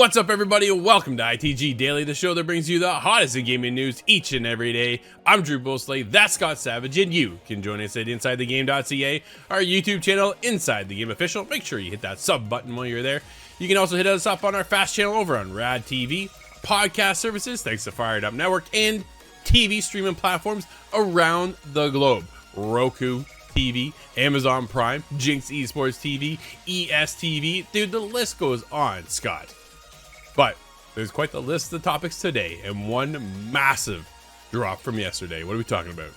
What's up, everybody? Welcome to ITG Daily, the show that brings you the hottest in gaming news each and every day. I'm Drew Bosley, that's Scott Savage, and you can join us at InsideTheGame.ca, our YouTube channel, Inside the Game Official. Make sure you hit that sub button while you're there. You can also hit us up on our fast channel over on Rad TV, podcast services, thanks to Fired Up Network, and TV streaming platforms around the globe. Roku TV, Amazon Prime, Jinx Esports TV, ESTV. Dude, the list goes on, Scott. But there's quite the list of topics today, and one massive drop from yesterday. What are we talking about?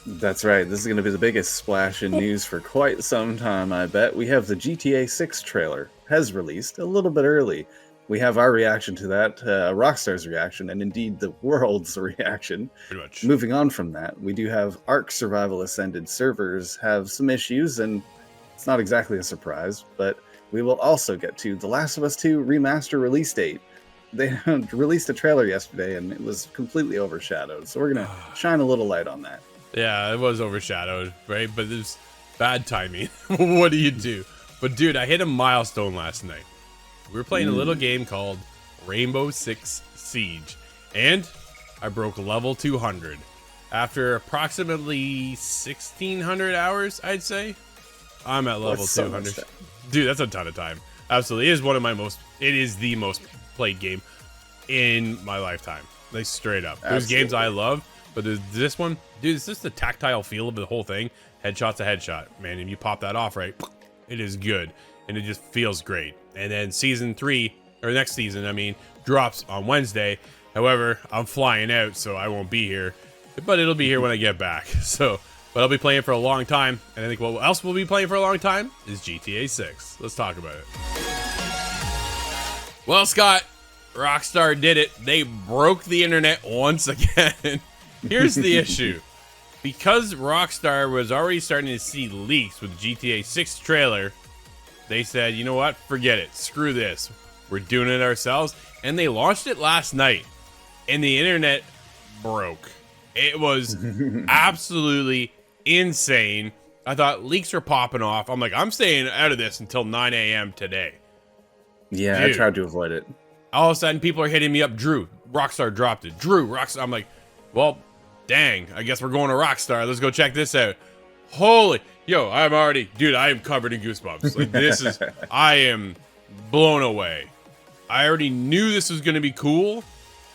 That's right. This is going to be the biggest splash in news for quite some time, I bet. We have the GTA 6 trailer has released a little bit early. We have our reaction to that, Rockstar's reaction, and indeed the world's reaction. Pretty much. Moving on from that, we do have Ark Survival Ascended servers have some issues, and it's not exactly a surprise, but we will also get to The Last of Us 2 Remaster release date. They released a trailer yesterday, and it was completely overshadowed, so we're going to shine a little light on that. Yeah, it was overshadowed, right? But it was bad timing. What do you do? But dude, I hit a milestone last night. We were playing a little game called Rainbow Six Siege, and I broke level 200 after approximately 1,600 hours, I'd say. I'm at level 200. Dude, that's a ton of time. Absolutely. It is one of my it is the most played game in my lifetime. Like, straight up. There's games I love, but there's this one. Dude, it's just the tactile feel of the whole thing. Headshot's a headshot. Man, if you pop that off right, it is good. And it just feels great. And then season 3, or next season, I mean, drops on Wednesday. However, I'm flying out, so I won't be here. But it'll be here when I get back. So, but I'll be playing for a long time. And I think what else we'll be playing for a long time is GTA 6. Let's talk about it. Well, Scott, Rockstar did it. They broke the internet once again. Here's the issue. Because Rockstar was already starting to see leaks with GTA 6 trailer, they said, you know what? Forget it. Screw this. We're doing it ourselves. And they launched it last night. And the internet broke. It was absolutely insane. I thought leaks were popping off. I'm like, I'm staying out of this until 9 a.m. today. Yeah, dude, I tried to avoid it. All of a sudden, people are hitting me up. Drew, Rockstar dropped it. Drew, Rockstar. I'm like, well, dang. I guess we're going to Rockstar. Let's go check this out. Holy, yo, I'm already, dude, I am covered in goosebumps. Like, this is, I am blown away. I already knew this was going to be cool.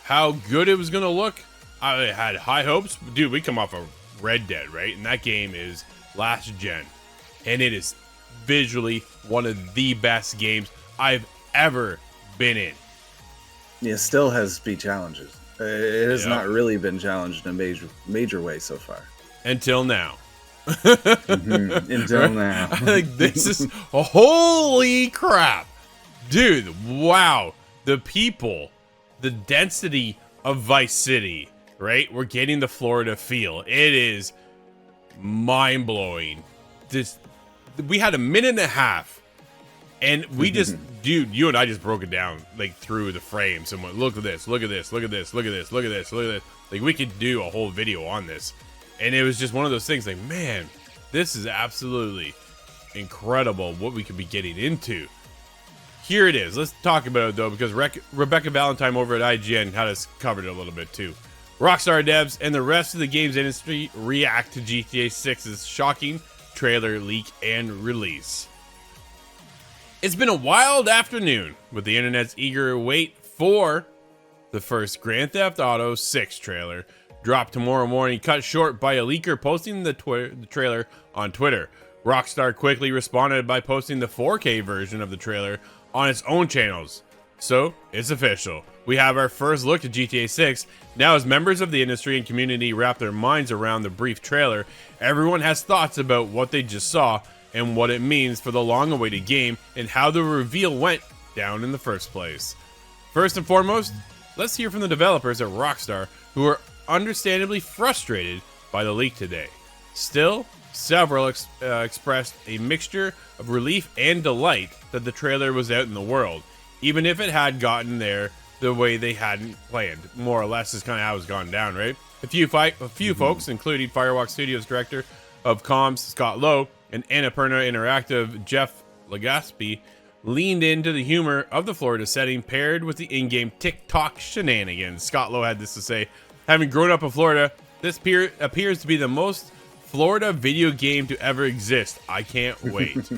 How good it was going to look. I had high hopes. Dude, we come off of Red Dead, right? And that game is last gen. And it is visually one of the best games I've ever been in. Yeah, still has speed challenges. It has not really been challenged in a major way so far. Until now. Until now. Like, this is holy crap. Dude, wow. The people, the density of Vice City, right? We're getting the Florida feel. It is mind-blowing. We had a minute and a half, and we just, dude, you and I just broke it down, like, through the frames and went, look at this, look at this, look at this, look at this, look at this, look at this. Like, we could do a whole video on this. And it was just one of those things like, man, this is absolutely incredible what we could be getting into. Here it is. Let's talk about it, though, because Rebecca Valentine over at IGN had us covered it a little bit, too. Rockstar devs and the rest of the games industry react to GTA 6's shocking trailer leak and release. It's been a wild afternoon with the internet's eager wait for the first Grand Theft Auto 6 trailer. Dropped tomorrow morning, cut short by a leaker posting the trailer on Twitter. Rockstar quickly responded by posting the 4K version of the trailer on its own channels. So, it's official. We have our first look at GTA 6. Now, as members of the industry and community wrap their minds around the brief trailer, everyone has thoughts about what they just saw and what it means for the long-awaited game and how the reveal went down in the first place. First and foremost, let's hear from the developers at Rockstar, who are understandably frustrated by the leak today. Still, several expressed a mixture of relief and delight that the trailer was out in the world, even if it had gotten there the way they hadn't planned. More or less is kind of how it's gone down, right? A few folks, including Firewalk Studios director of comms Scott Lowe and Annapurna Interactive Jeff Legaspi, leaned into the humor of the Florida setting paired with the in-game TikTok shenanigans. Scott Lowe had this to say: having grown up in Florida, this appears to be the most Florida video game to ever exist. I can't wait.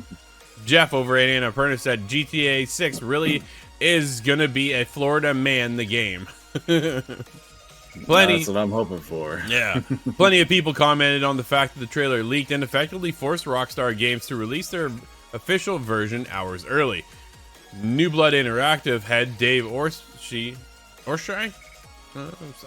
Jeff over at Annapurna said GTA 6 really is gonna be a Florida man the game. That's what I'm hoping for. Yeah. Plenty of people commented on the fact that the trailer leaked and effectively forced Rockstar Games to release their official version hours early. New Blood Interactive head Dave Orshai,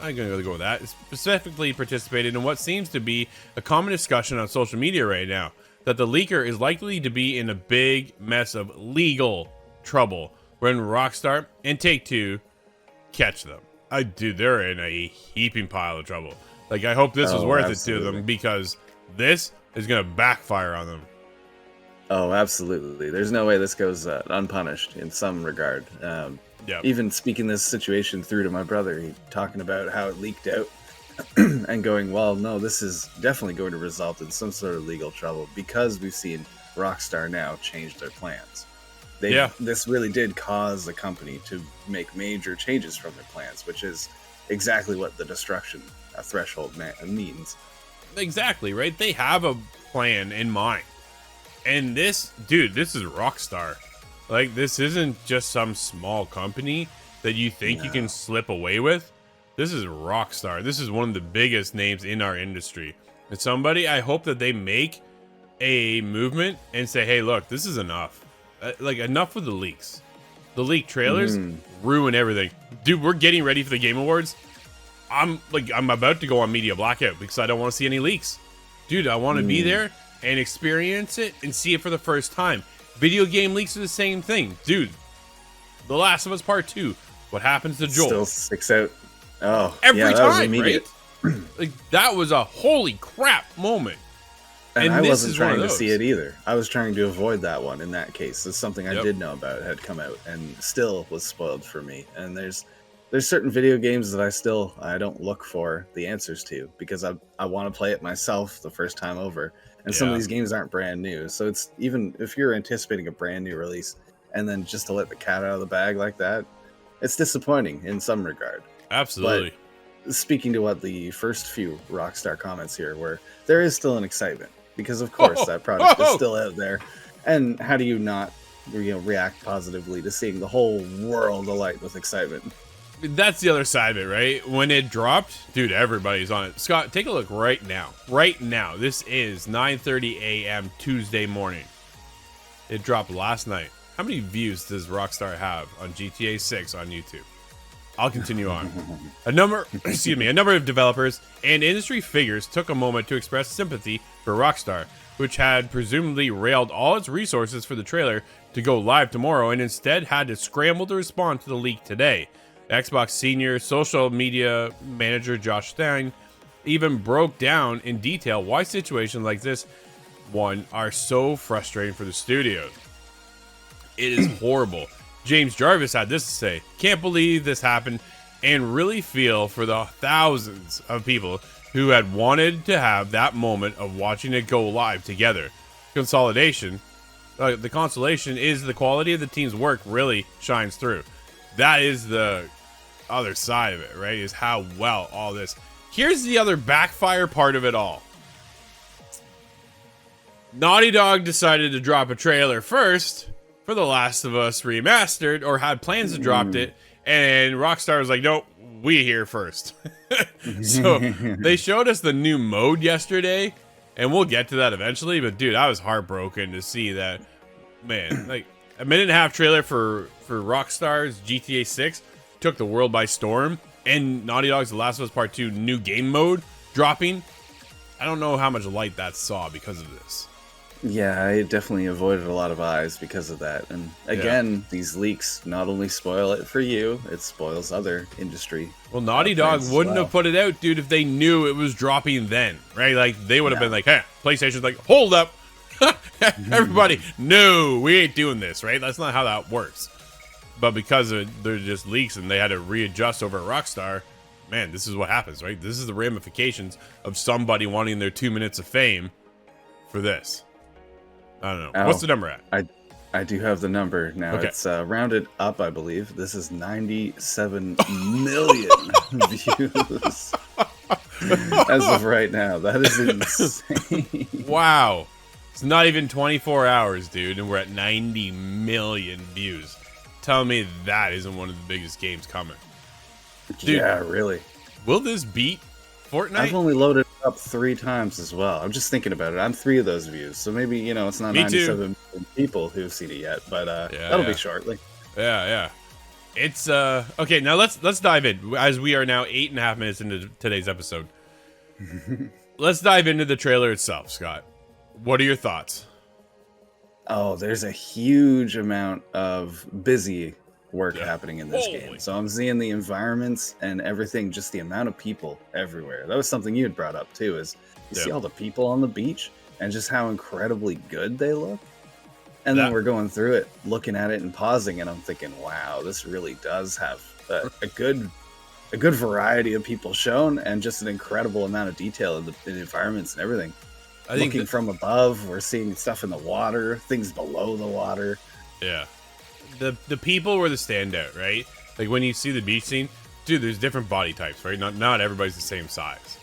I'm going to go with that, specifically participated in what seems to be a common discussion on social media right now, that the leaker is likely to be in a big mess of legal trouble when Rockstar and Take-Two catch them. Dude, they're in a heaping pile of trouble. Like, I hope this was worth it to them, because this is going to backfire on them. Oh, absolutely. There's no way this goes unpunished in some regard. Even speaking this situation through to my brother, talking about how it leaked out and going, well, no, this is definitely going to result in some sort of legal trouble, because we've seen Rockstar now change their plans. This really did cause the company to make major changes from their plans, which is exactly what the destruction threshold means. Exactly, right? They have a plan in mind. And this, dude, this is Rockstar. Like, this isn't just some small company that you think you can slip away with. This is Rockstar. This is one of the biggest names in our industry. And somebody, I hope that they make a movement and say, hey, look, this is enough. Like, enough with the leaks. The leaked trailers ruin everything. Dude, we're getting ready for the Game Awards. I'm about to go on media blackout because I don't want to see any leaks. Dude, I want to be there and experience it and see it for the first time. Video game leaks are the same thing. Dude, The Last of Us Part 2. What happens to Joel? Still sticks out. Oh, every time, right? Like, that was a holy crap moment. And I wasn't trying to see it either. I was trying to avoid that one in that case. It's something I did know about had come out and still was spoiled for me. And there's certain video games that I don't look for the answers to, because I want to play it myself the first time over. And some of these games aren't brand new. So it's, even if you're anticipating a brand new release and then just to let the cat out of the bag like that, it's disappointing in some regard. Absolutely. But speaking to what the first few Rockstar comments here were, there is still an excitement, because of course that product is still out there. And how do you not react positively to seeing the whole world alight with excitement? That's the other side of it, right? When it dropped, dude, everybody's on it. Scott, take a look right now. Right now. This is 9:30 a.m. Tuesday morning. It dropped last night. How many views does Rockstar have on GTA 6 on YouTube? I'll continue on. A number of developers and industry figures took a moment to express sympathy for Rockstar, which had presumably railed all its resources for the trailer to go live tomorrow and instead had to scramble to respond to the leak today. Xbox senior social media manager Josh Stein even broke down in detail why situations like this one are so frustrating for the studios. It is horrible. James Jarvis had this to say: can't believe this happened, and really feel for the thousands of people who had wanted to have that moment of watching it go live together. The consolation is the quality of the team's work really shines through. That is the other side of it, right? Is how well all this. Here's the other backfire part of it all. Naughty Dog decided to drop a trailer first for The Last of Us Remastered, or had plans to drop it, and Rockstar was like, nope, we here first. So they showed us the new mode yesterday, and we'll get to that eventually, but dude, I was heartbroken to see that. Man, like, a minute and a half trailer for Rockstar's GTA 6 took the world by storm, and Naughty Dog's The Last of Us Part 2 new game mode dropping. I don't know how much light that saw because of this. Yeah, I definitely avoided a lot of eyes because of that. And again, these leaks not only spoil it for you, it spoils other industry. Well, Naughty Dog wouldn't have put it out, dude, if they knew it was dropping then, right? Like, they would have been like, hey, PlayStation's like, hold up. Everybody, no, we ain't doing this, right? That's not how that works. But because they're just leaks and they had to readjust over at Rockstar, man, this is what happens, right? This is the ramifications of somebody wanting their 2 minutes of fame for this. I don't know. What's the number at? I do have the number now. Okay. It's rounded up, I believe. This is 97 million views as of right now. That is insane. Wow. It's not even 24 hours, dude, and we're at 90 million views. Tell me that isn't one of the biggest games coming. Dude, yeah, really. will this beat Fortnite? I've only loaded it up 3 times as well. I'm just thinking about it. I'm 3 of those views, so maybe, you know, it's not Me 97 million people who've seen it yet, but that'll be shortly. Yeah. It's okay. Now let's dive in, as we are now 8.5 minutes into today's episode. Let's dive into the trailer itself, Scott. What are your thoughts? Oh, there's a huge amount of busy work happening in this game. So I'm seeing the environments and everything, just the amount of people everywhere. That was something you had brought up too, is you see all the people on the beach and just how incredibly good they look. And then we're going through it, looking at it and pausing, and I'm thinking, wow, this really does have a good variety of people shown, and just an incredible amount of detail in the environments and everything. I think looking from above, we're seeing stuff in the water, things below the water. Yeah. The people were the standout, right? Like when you see the beach scene, dude, there's different body types, right? Not everybody's the same size.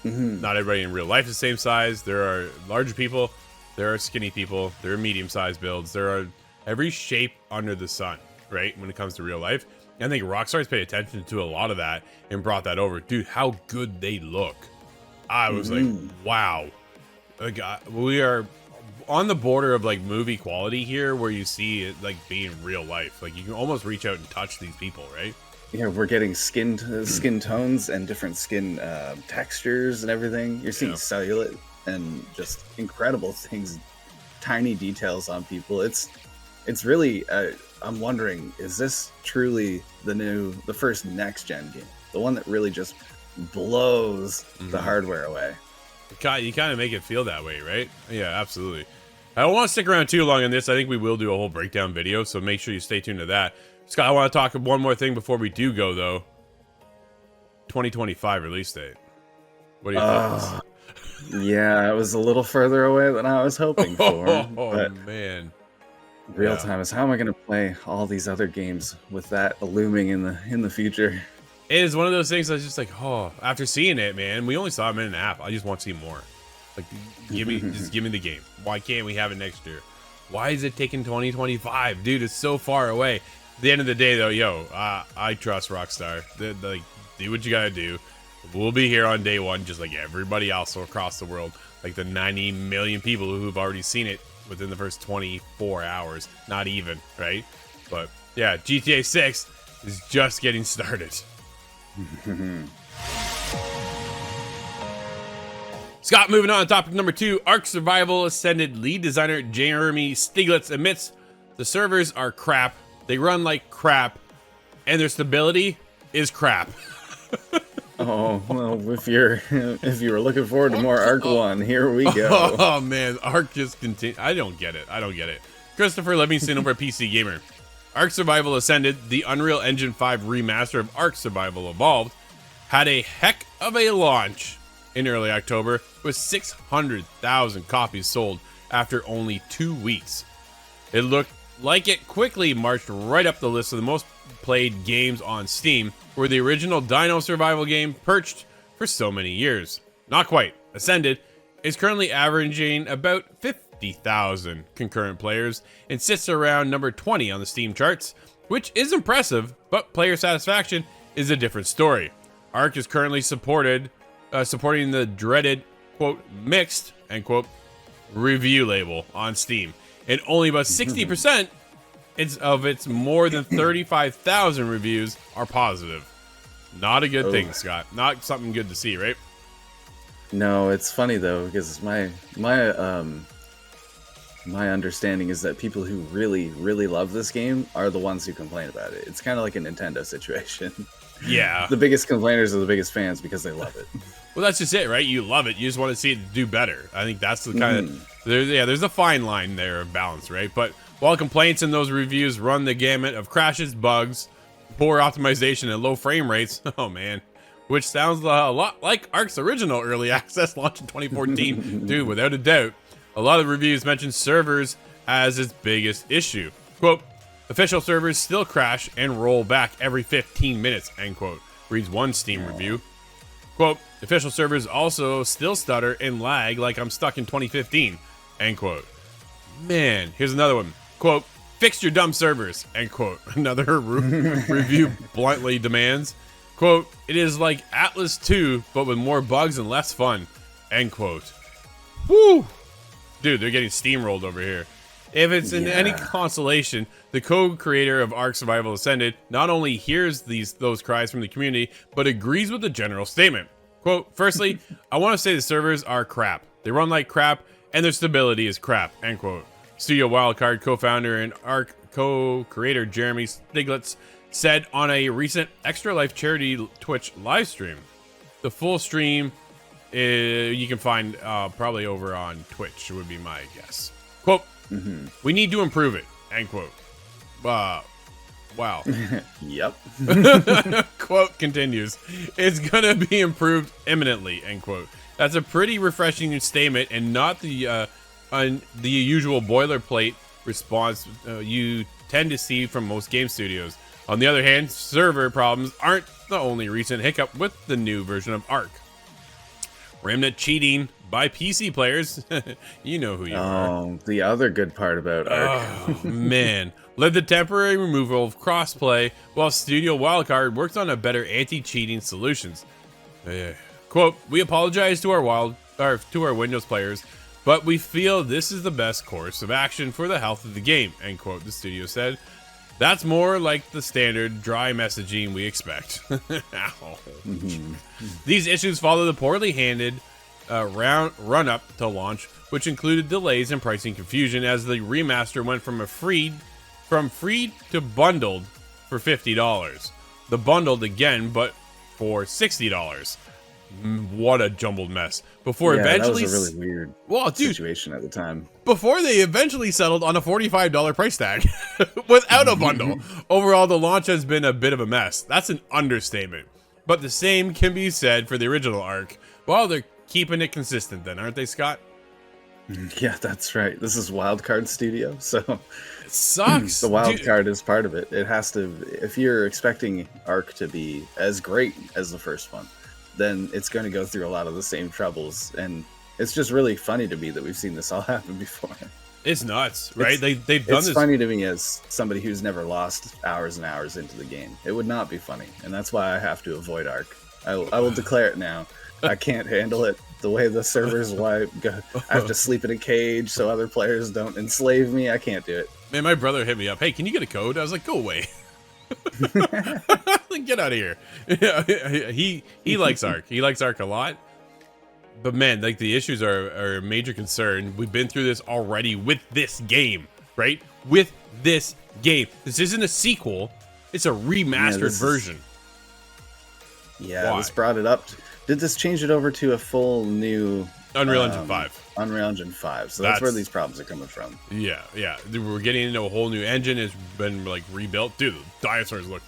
Not everybody in real life is the same size. There are larger people, there are skinny people, there are medium-sized builds, there are every shape under the sun, right? When it comes to real life. And I think Rockstar's paid attention to a lot of that and brought that over. Dude, how good they look. I was like, wow. Like, we are on the border of like movie quality here, where you see it like being real life. Like you can almost reach out and touch these people, right? Yeah, we're getting skin tones and different skin textures and everything. You're seeing cellulite and just incredible things, tiny details on people. It's really I'm wondering, is this truly the first next gen game, the one that really just blows the hardware away? You kind of make it feel that way, right? Yeah, absolutely. I don't want to stick around too long on this. I think we will do a whole breakdown video, so make sure you stay tuned to that. Scott, I want to talk one more thing before we do go, though. 2025 release date. What do you think? Yeah, it was a little further away than I was hoping for. Man. Real time is, how am I going to play all these other games with that looming in the future? It is one of those things that's just like, after seeing it, man, we only saw a minute and a half. I just want to see more. Like, just give me the game. Why can't we have it next year? Why is it taking 2025? Dude, it's so far away. At the end of the day, though, I trust Rockstar. Like, do what you gotta do. We'll be here on day one, just like everybody else across the world. Like the 90 million people who've already seen it within the first 24 hours. Not even, right? But, yeah, GTA 6 is just getting started. Scott, moving on to topic number 2. Ark Survival Ascended lead designer Jeremy Stiglitz admits the servers are crap, they run like crap, and their stability is crap. Oh, well, if you were looking forward to more Ark 1, here we go. Oh man, Ark just continue. I don't get it. Christopher Livingston over at PC Gamer. Ark Survival Ascended, the Unreal Engine 5 remaster of Ark Survival Evolved, had a heck of a launch in early October with 600,000 copies sold after only 2 weeks. It looked like it quickly marched right up the list of the most played games on Steam, where the original Dino survival game perched for so many years. Not quite. Ascended is currently averaging about 50,000 concurrent players and sits around number 20 on the Steam charts, which is impressive, but player satisfaction is a different story. Ark is currently supporting the dreaded, quote, mixed, end quote, review label on Steam, and only about 60% of its more than 35,000 reviews are positive. Not a good thing, Scott. Not something good to see, right? No, it's funny though, because my understanding is that people who really love this game are the ones who complain about it. It's kind of like a Nintendo situation. Yeah. The biggest complainers are the biggest fans because they love it. Well, that's just it, right? You love it. You just want to see it do better. I think that's the kind of... There's a fine line there of balance, right? But while complaints in those reviews run the gamut of crashes, bugs, poor optimization, and low frame rates, oh man, which sounds a lot like Ark's original early access launch in 2014. Dude, without a doubt. A lot of reviews mention servers as its biggest issue. Quote, official servers still crash and roll back every 15 minutes, end quote, reads one Steam review. Quote, official servers also still stutter and lag like I'm stuck in 2015, end quote. Man, here's another one. Quote, fix your dumb servers, end quote. Another review bluntly demands. Quote, it is like Atlas 2, but with more bugs and less fun, end quote. Woo! Dude, they're getting steamrolled over here. If it's in any consolation, the co-creator of Ark Survival Ascended not only hears those cries from the community, but agrees with the general statement. Quote, firstly, I want to say the servers are crap. They run like crap, and their stability is crap, end quote. Studio Wildcard co-founder and Ark co-creator Jeremy Stiglitz said on a recent Extra Life charity Twitch live stream. The full stream you can find probably over on Twitch would be my guess. Quote, we need to improve it, end quote. Wow. Yep. Quote continues, it's gonna be improved imminently, end quote. That's a pretty refreshing statement and not the usual boilerplate response you tend to see from most game studios. On the other hand, server problems aren't the only recent hiccup with the new version of Ark. Remnant cheating by PC players, you know who you are. Oh, the other good part about Ark. Oh, man. Led the temporary removal of crossplay while Studio Wildcard worked on a better anti-cheating solutions. Quote, we apologize to our Windows players, but we feel this is the best course of action for the health of the game, end quote, the studio said. That's more like the standard dry messaging we expect. These issues follow the poorly handled run-up to launch, which included delays and pricing confusion as the remaster went from free to bundled for $50. The bundled again, but for $60. What a jumbled mess. Before eventually, that was a really weird situation at the time. Before they eventually settled on a $45 price tag without a bundle. Overall, the launch has been a bit of a mess. That's an understatement. But the same can be said for the original Ark. Well, they're keeping it consistent then, aren't they, Scott? Yeah, that's right. This is Wildcard Studio, so it sucks. The Wildcard is part of it. It has to. If you're expecting Ark to be as great as the first one, then it's going to go through a lot of the same troubles, and it's just really funny to me that we've seen this all happen before. It's nuts, right? They've done this. It's funny to me as somebody who's never lost hours and hours into the game. It would not be funny, and that's why I have to avoid Ark. I will declare it now. I can't handle it. The way the servers I have to sleep in a cage so other players don't enslave me. I can't do it. Man, my brother hit me up. Hey, can you get a code? I was like, go away. Get out of here. He likes Ark. He likes Ark a lot. But man, like the issues are a major concern. We've been through this already with this game, right? With this game. This isn't a sequel. It's a remastered version. Yeah, this brought it up. Did this change it over to a full new Unreal Engine 5? Unreal Engine 5. So that's where these problems are coming from. Yeah. We're getting into a whole new engine. It's been like rebuilt. Dude, the dinosaurs look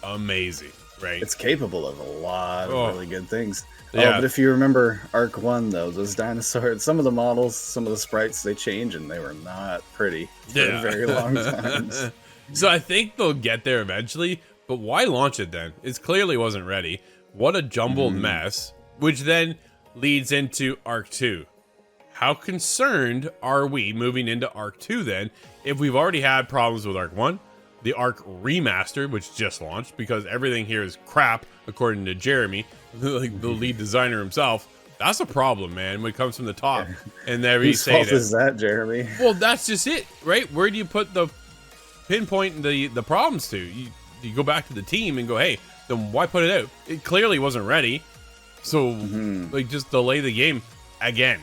amazing, right? It's capable of a lot of really good things. Yeah. But if you remember Ark 1, though, those dinosaurs, some of the models, some of the sprites, they change, and they were not pretty for a very long time. So I think they'll get there eventually, but why launch it then? It clearly wasn't ready. What a jumbled mess, which then leads into Ark 2. How concerned are we moving into Ark 2 then, if we've already had problems with Ark 1, the Ark Remaster, which just launched, because everything here is crap, according to Jeremy, like the lead designer himself. That's a problem, man, when it comes from the top. And whose fault is that, Jeremy? Well, that's just it, right? Where do you put the pinpoint the problems to? You go back to the team and go, hey, then why put it out? It clearly wasn't ready. So, like, just delay the game again.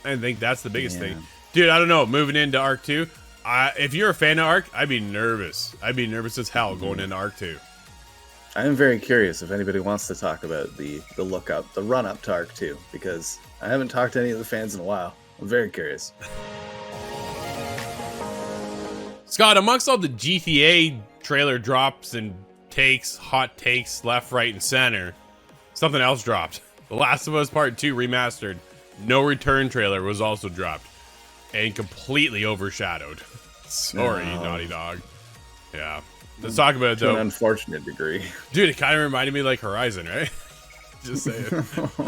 I think that's the biggest thing. Dude, I don't know. Moving into Ark 2, if you're a fan of Ark, I'd be nervous. I'd be nervous as hell going into Ark 2. I am very curious if anybody wants to talk about the run-up to Ark 2, because I haven't talked to any of the fans in a while. I'm very curious. Scott, amongst all the GTA trailer drops and hot takes left, right, and center, something else dropped. The Last of Us Part 2 Remastered. No Return trailer was also dropped. and completely overshadowed. Sorry, No. Naughty Dog. Yeah. Let's talk about it, To an though. unfortunate degree. Dude, it kind of reminded me like Horizon, right? Just saying.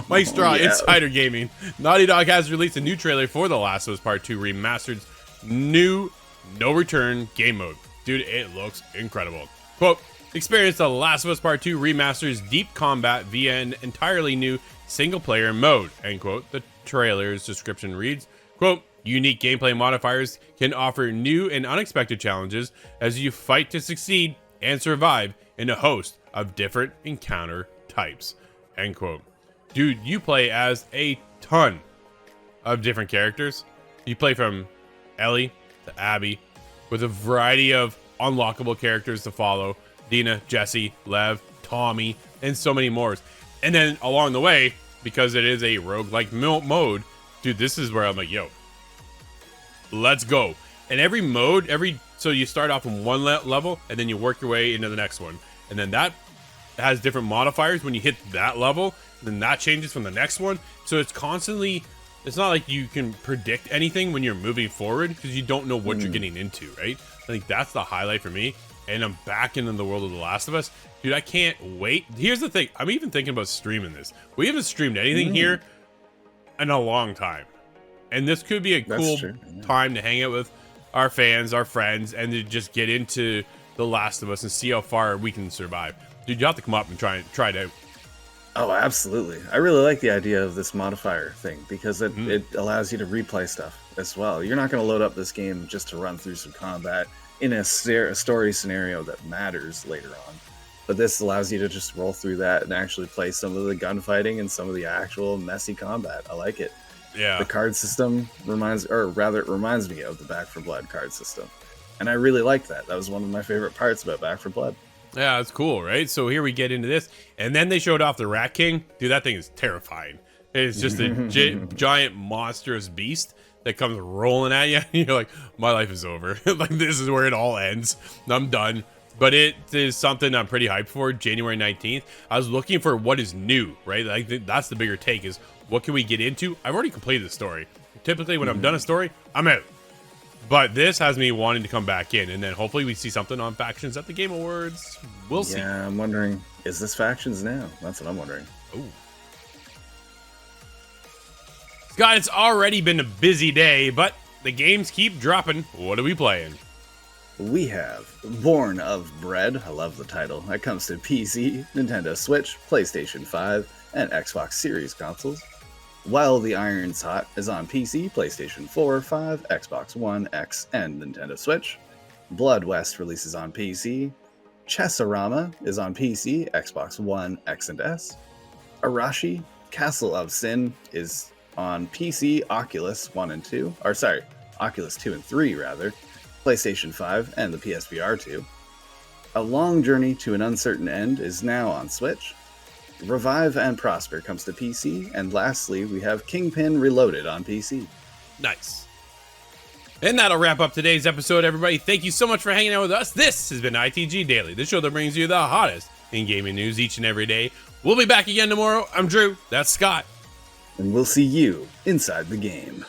Mike Straw, Yeah. Insider Gaming. Naughty Dog has released a new trailer for The Last of Us Part 2 Remastered's new no return game mode. Dude, it looks incredible. Quote, experience The Last of Us Part 2 Remaster's deep combat via an entirely new single player mode, end quote. The trailer's description reads, quote, unique gameplay modifiers can offer new and unexpected challenges as you fight to succeed and survive in a host of different encounter types, end quote. Dude, you play as a ton of different characters. You play from Ellie to Abby with a variety of unlockable characters to follow. Dina, Jesse, Lev, Tommy, and so many more. And then along the way, because it is a roguelike mode, dude, this is where I'm like, yo, let's go. And every mode, so you start off in one level and then you work your way into the next one. And then that has different modifiers when you hit that level, then that changes from the next one. So it's constantly, it's not like you can predict anything when you're moving forward because you don't know what you're getting into, right? I think that's the highlight for me. And I'm back into the world of The Last of Us. Dude, I can't wait. Here's the thing. I'm even thinking about streaming this. We haven't streamed anything here in a long time. And this could be a cool time to hang out with our fans, our friends, and to just get into The Last of Us and see how far we can survive. Dude, you have to come up and try it out. Oh, absolutely. I really like the idea of this modifier thing because it allows you to replay stuff as well. You're not going to load up this game just to run through some combat in a story scenario that matters later on. But this allows you to just roll through that and actually play some of the gunfighting and some of the actual messy combat. I like it. Yeah. The card system reminds me of the Back 4 Blood card system. And I really liked that. That was one of my favorite parts about Back 4 Blood. Yeah, it's cool, right? So here we get into this. And then they showed off the Rat King. Dude, that thing is terrifying. It's just a giant monstrous beast that comes rolling at you. And you're like, my life is over. Like, this is where it all ends. I'm done. But it is something I'm pretty hyped for. January 19th. I was looking for what is new, right? Like, that's the bigger take is what can we get into? I've already completed the story. Typically, when I'm done a story, I'm out. But this has me wanting to come back in, and then hopefully we see something on Factions at the Game Awards. We'll see. Yeah, I'm wondering, is this Factions now? That's what I'm wondering. Ooh. Scott, it's already been a busy day, but the games keep dropping. What are we playing? We have Born of Bread. I love the title. That comes to PC, Nintendo Switch, PlayStation 5, and Xbox Series consoles. While the Iron's Hot is on PC, PlayStation 4, 5, Xbox One, X, and Nintendo Switch. Blood West releases on PC. Chessorama is on PC, Xbox One, X, and S. Arashi, Castle of Sin is on PC, Oculus 1 and 2. Or sorry, Oculus 2 and 3 rather. PlayStation 5 and the PSVR 2. A Long Journey to an Uncertain End is now on Switch. Revive and Prosper comes to PC, and lastly, we have Kingpin Reloaded on PC. Nice. And that'll wrap up today's episode, everybody. Thank you so much for hanging out with us. This has been ITG Daily, the show that brings you the hottest in gaming news each and every day. We'll be back again tomorrow. I'm Drew. That's Scott. And we'll see you inside the game.